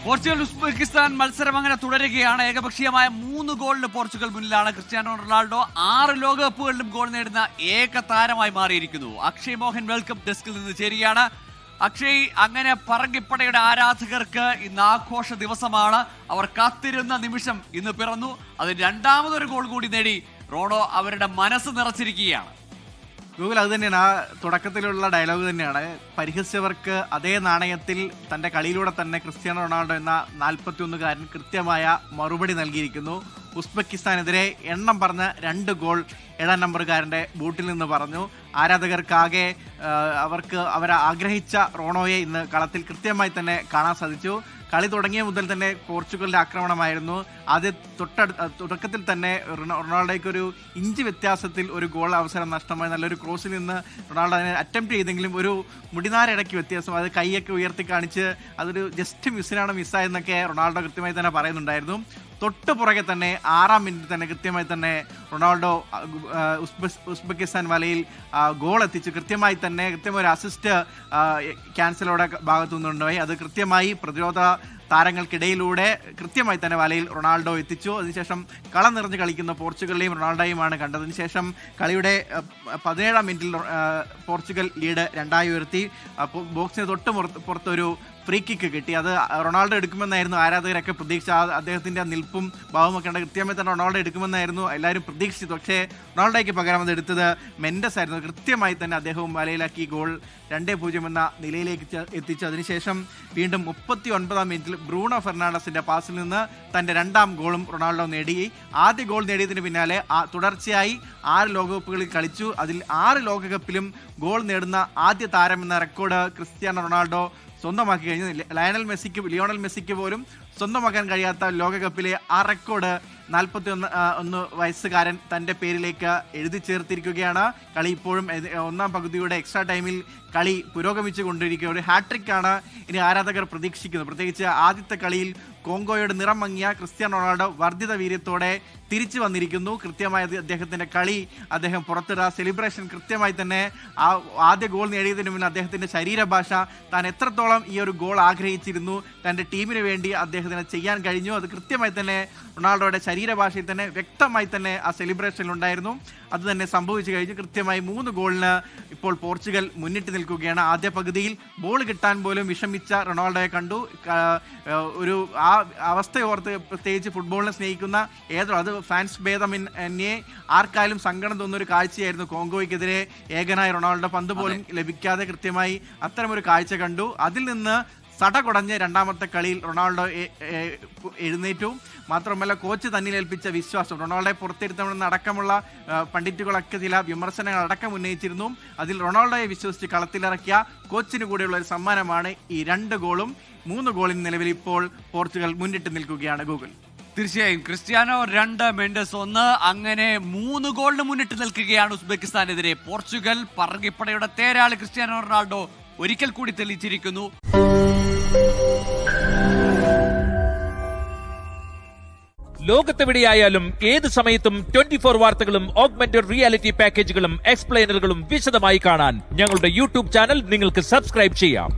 Portugal Uzbekistan മത്സരം അങ്ങനെ തുടരുകയാണ്. ഏകപക്ഷീയമായ 3 ഗോളിന് പോർച്ചുഗൽ മുന്നിലാണ്. ക്രിസ്ത്യാനോ റൊണാൾഡോ 6 ലോകകപ്പുകളിലും ഗോൾ നേടുന്ന ഏക താരമായി മാറിയിരിക്കുന്നു. അക്ഷയ് മോഹൻ വേൾഡ് കപ്പ് ഡെസ്കിൽ നിന്ന് ചേരുകയാണ്. അക്ഷയ്, അങ്ങനെ പറങ്കിപ്പടയുടെ ആരാധകർക്ക് ഇന്ന് ആഘോഷ ദിവസമാണ്. അവർ കാത്തിരുന്ന നിമിഷം ഇന്ന് പിറന്നു. അത് രണ്ടാമതൊരു ഗോൾ കൂടി നേടി റോണോ അവരുടെ മനസ്സ് നിറച്ചിരിക്കുകയാണ്. ഗൂഗിൾ അത് തന്നെയാണ്, ആ തുടക്കത്തിലുള്ള ഡയലോഗ് തന്നെയാണ്. പരിഹസിച്ചവർക്ക് അതേ നാണയത്തിൽ തൻ്റെ കളിയിലൂടെ തന്നെ ക്രിസ്ത്യാനോ റൊണാൾഡോ എന്ന 41-കാരൻ കൃത്യമായ മറുപടി നൽകിയിരിക്കുന്നു. ഉസ്ബെക്കിസ്ഥാനെതിരെ എണ്ണം പറഞ്ഞ 2 ഗോൾ 7-ാം നമ്പറുകാരൻ്റെ ബൂട്ടിൽ നിന്ന് പറഞ്ഞു. ആരാധകർക്കാകെ അവർ ആഗ്രഹിച്ച റോണോയെ ഇന്ന് കളത്തിൽ കൃത്യമായി തന്നെ കാണാൻ സാധിച്ചു. കളി തുടങ്ങിയ മുതൽ തന്നെ പോർച്ചുഗലിന്റെ ആക്രമണമായിരുന്നു. ആദ്യ തുടക്കത്തിൽ തന്നെ റൊണാൾഡോയ്ക്ക് ഒരു ഇഞ്ച് വ്യത്യാസത്തിൽ ഒരു ഗോൾ അവസരം നഷ്ടമായി. നല്ലൊരു ക്രോസിൽ നിന്ന് റൊണാൾഡോ അതിനെ അറ്റംപ്റ്റ് ചെയ്തെങ്കിലും ഒരു മുടിനാരിടയ്ക്ക് വ്യത്യാസം, അത് കൈയൊക്കെ ഉയർത്തി കാണിച്ച് അതൊരു ജസ്റ്റ് മിസ്സായെന്നൊക്കെ റൊണാൾഡോ കൃത്യമായി തന്നെ പറയുന്നുണ്ടായിരുന്നു. തൊട്ട് പുറകെ തന്നെ 6-ാം മിനിറ്റിൽ തന്നെ കൃത്യമായി തന്നെ റൊണാൾഡോ ഉസ്ബെക്കിസ്ഥാൻ വലയിൽ ഗോൾ എത്തിച്ചു. കൃത്യമായി ഒരു അസിസ്റ്റ് ക്യാൻസലോടെ ഭാഗത്തു നിന്നുണ്ടായി. അത് കൃത്യമായി പ്രതിരോധ താരങ്ങൾക്കിടയിലൂടെ കൃത്യമായി തന്നെ വലയിൽ റൊണാൾഡോ എത്തിച്ചു. അതിനുശേഷം കളം നിറഞ്ഞ് കളിക്കുന്ന പോർച്ചുഗലിനെയും റൊണാൾഡോയുമാണ് കണ്ടത്. അതിനുശേഷം കളിയുടെ 17-ാം മിനിറ്റിൽ പോർച്ചുഗൽ ലീഡ് 2-ആയി ഉയർത്തി. ബോക്സിന് തൊട്ട് പുറത്തൊരു ഫ്രീ കിക്ക് കിട്ടി. അത് റൊണാൾഡോ എടുക്കുമെന്നായിരുന്നു ആരാധകരൊക്കെ പ്രതീക്ഷ. അദ്ദേഹത്തിൻ്റെ നിൽപ്പും ഭാവമൊക്കെ ഉണ്ട്. കൃത്യമായി തന്നെ റൊണാൾഡോ എടുക്കുമെന്നായിരുന്നു എല്ലാവരും പ്രതീക്ഷിച്ചത്. പക്ഷേ റൊണാൾഡോയ്ക്ക് പകരം അത് എടുത്തത് മെൻഡസ് ആയിരുന്നു. കൃത്യമായി തന്നെ അദ്ദേഹവും വലയിലാക്കി ഗോൾ 2-0 എന്ന നിലയിലേക്ക് എത്തിച്ചു. അതിനുശേഷം വീണ്ടും 39-ാം മിനിറ്റിൽ ബ്രൂണോ ഫെർണാണ്ടസിന്റെ പാസിൽ നിന്ന് തന്റെ 2-ാം ഗോളും റൊണാൾഡോ നേടി. ആദ്യ ഗോൾ നേടിയതിന് പിന്നാലെ തുടർച്ചയായി 6 ലോകകപ്പുകളിൽ കളിച്ചു. അതിൽ 6 ലോകകപ്പിലും ഗോൾ നേടുന്ന ആദ്യ താരം എന്ന റെക്കോർഡ് ക്രിസ്ത്യാനോ റൊണാൾഡോ സ്വന്തമാക്കി കഴിഞ്ഞു. ലിയോണൽ മെസ്സിക്ക് പോലും സ്വന്തമാക്കാൻ കഴിയാത്ത ലോകകപ്പിലെ ആ റെക്കോർഡ് 41 വയസ്സുകാരൻ തൻ്റെ പേരിലേക്ക് എഴുതി ചേർത്തിരിക്കുകയാണ്. കളി ഇപ്പോഴും 1-ാം പകുതിയുടെ എക്സ്ട്രാ ടൈമിൽ കളി പുരോഗമിച്ചു കൊണ്ടിരിക്കുക. ഒരു ഹാട്രിക്കാണ് ഇനി ആരാധകർ പ്രതീക്ഷിക്കുന്നത്. പ്രത്യേകിച്ച് ആദ്യത്തെ കളിയിൽ കോങ്കോയുടെ നിറം മങ്ങിയ ക്രിസ്ത്യാനോ റൊണാൾഡോ വർദ്ധിത വീര്യത്തോടെ തിരിച്ചു വന്നിരിക്കുന്നു. കൃത്യമായി അദ്ദേഹത്തിൻ്റെ കളി, അദ്ദേഹം പുറത്തിടുക, സെലിബ്രേഷൻ കൃത്യമായി തന്നെ ആ ആദ്യ ഗോൾ നേടിയതിനു മുന്നിൽ അദ്ദേഹത്തിൻ്റെ ശരീരഭാഷ, താൻ എത്രത്തോളം ഈ ഒരു ഗോൾ ആഗ്രഹിച്ചിരുന്നു, തൻ്റെ ടീമിന് വേണ്ടി അദ്ദേഹത്തിന് ചെയ്യാൻ കഴിഞ്ഞു, അത് കൃത്യമായി തന്നെ റൊണാൾഡോയുടെ ശരീരഭാഷയിൽ തന്നെ വ്യക്തമായി തന്നെ ആ സെലിബ്രേഷനിലുണ്ടായിരുന്നു. അത് തന്നെ സംഭവിച്ചു കഴിഞ്ഞു. കൃത്യമായി 3 ഗോളിന് ഇപ്പോൾ പോർച്ചുഗൽ മുന്നിട്ട് നിൽക്കുകയാണ്. ആദ്യ പകുതിയിൽ ബോൾ കിട്ടാൻ പോലും വിഷമിച്ച റൊണാൾഡോയെ കണ്ടു. ഒരു ആ അവസ്ഥയോർത്ത് പ്രത്യേകിച്ച് ഫുട്ബോളിനെ സ്നേഹിക്കുന്ന അത് ഫാൻസ് ഭേദമന്യേ ആർക്കായാലും സങ്കടം തോന്നുന്ന ഒരു കാഴ്ചയായിരുന്നു. കോങ്കോയ്ക്കെതിരെ ഏകനായ റൊണാൾഡോ പന്ത് പോലും ലഭിക്കാതെ കൃത്യമായി അത്തരമൊരു കാഴ്ച കണ്ടു. അതിൽ നിന്ന് സടകുടഞ്ഞ് 2-ാമത്തെ കളിയിൽ റൊണാൾഡോ എഴുന്നേറ്റു. മാത്രമല്ല കോച്ച് തന്നിലേൽപ്പിച്ച വിശ്വാസം, റൊണാൾഡോയെ പുറത്തിരുത്തണമെന്ന് അടക്കമുള്ള പണ്ഡിറ്റുകളൊക്കെ ചില വിമർശനങ്ങൾ അടക്കം ഉന്നയിച്ചിരുന്നു. അതിൽ റൊണാൾഡോയെ വിശ്വസിച്ച് കളത്തിലിറക്കിയ കോച്ചിന് കൂടെയുള്ള ഒരു സമ്മാനമാണ് ഈ 2 ഗോളും. 3 ഗോളിന് നിലവിൽ ഇപ്പോൾ പോർച്ചുഗൽ മുന്നിട്ട് നിൽക്കുകയാണ്. ഗൂഗിൾ തീർച്ചയായും ക്രിസ്ത്യാനോ 2, മെൻഡസ് 1, അങ്ങനെ 3 ഗോളിന് മുന്നിട്ട് നിൽക്കുകയാണ് ഉസ്ബെക്കിസ്ഥാനെതിരെ പോർച്ചുഗൽ. പറങ്കിപ്പടയുടെ തേരാളി ക്രിസ്ത്യാനോ റൊണാൾഡോ ഒരിക്കൽ കൂടി തെളിയിച്ചിരിക്കുന്നു. ലോകത്തെവിടെയായാലും ഏത് സമയത്തും 24 വാർത്തകളും ഓഗ്മെന്റഡ് റിയാലിറ്റി പാക്കേജുകളും എക്സ്പ്ലെയിനറുകളും വിശദമായി കാണാൻ ഞങ്ങളുടെ യൂട്യൂബ് ചാനൽ നിങ്ങൾക്ക് സബ്സ്ക്രൈബ് ചെയ്യാം.